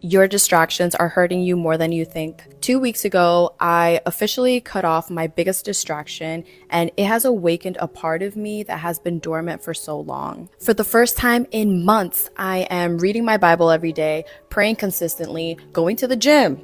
Your distractions are hurting you more than you think. 2 weeks ago, I officially cut off my biggest distraction, and it has awakened a part of me that has been dormant for so long. For the first time in months, I am reading my Bible every day, praying consistently, going to the gym,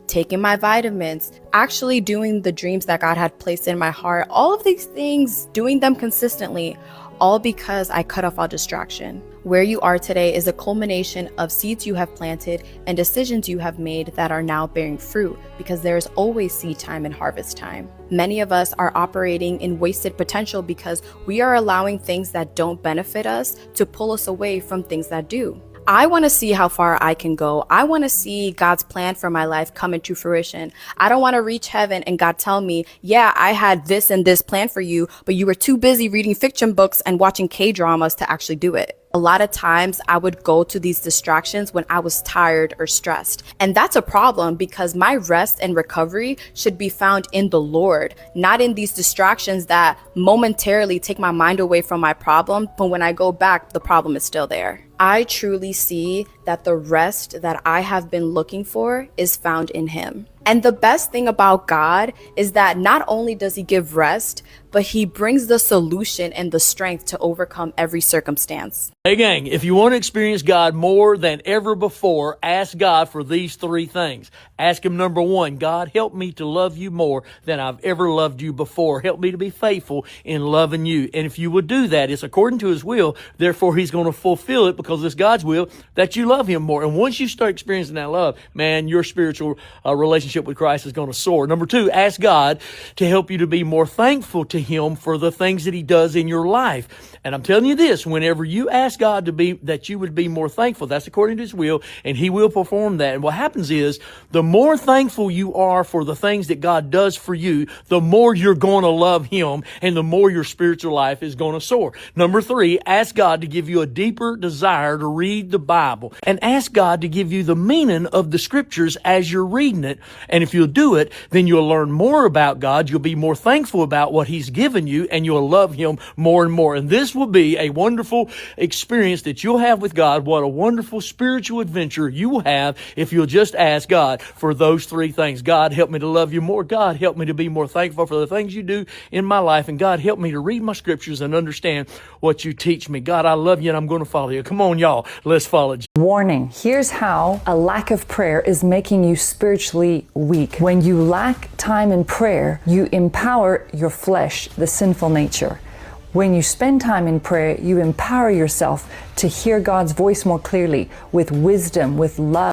taking my vitamins, actually doing the dreams that God had placed in my heart. All of these things, doing them consistently, all because I cut off all distraction. Where you are today is a culmination of seeds you have planted and decisions you have made that are now bearing fruit, because there is always seed time and harvest time. Many of us are operating in wasted potential because we are allowing things that don't benefit us to pull us away from things that do. I want to see how far I can go. I want to see God's plan for my life come into fruition. I don't want to reach heaven and God tell me, yeah, I had this and this plan for you, but you were too busy reading fiction books and watching K-dramas to actually do it. A lot of times I would go to these distractions when I was tired or stressed. And that's a problem, because my rest and recovery should be found in the Lord, not in these distractions that momentarily take my mind away from my problem. But when I go back, the problem is still there. I truly see that the rest that I have been looking for is found in Him. And the best thing about God is that not only does He give rest, but He brings the solution and the strength to overcome every circumstance. Hey gang, if you want to experience God more than ever before, ask God for these three things. Ask Him, number one, God, help me to love you more than I've ever loved you before. Help me to be faithful in loving you. And if you would do that, it's according to His will. Therefore, He's going to fulfill it, because it's God's will that you love Him more. And once you start experiencing that love, man, your spiritual relationship with Christ is going to soar. Number two, ask God to help you to be more thankful to Him for the things that He does in your life. And I'm telling you this, whenever you ask God to be, that you would be more thankful, that's according to His will, and He will perform that. And what happens is, the more thankful you are for the things that God does for you, the more you're going to love Him, and the more your spiritual life is going to soar. Number three, ask God to give you a deeper desire to read the Bible, and ask God to give you the meaning of the scriptures as you're reading it. And if you'll do it, then you'll learn more about God, you'll be more thankful about what He's given you, and you'll love Him more and more. And this will be a wonderful experience that you'll have with God. What a wonderful spiritual adventure you will have if you'll just ask God for those three things. God, help me to love you more. God, help me to be more thankful for the things you do in my life. And God, help me to read my scriptures and understand what you teach me. God, I love you and I'm going to follow you. Come on, y'all. Let's follow Jesus. Warning, here's how a lack of prayer is making you spiritually weak. When you lack time in prayer, you empower your flesh, the sinful nature. When you spend time in prayer, you empower yourself to hear God's voice more clearly, with wisdom, with love.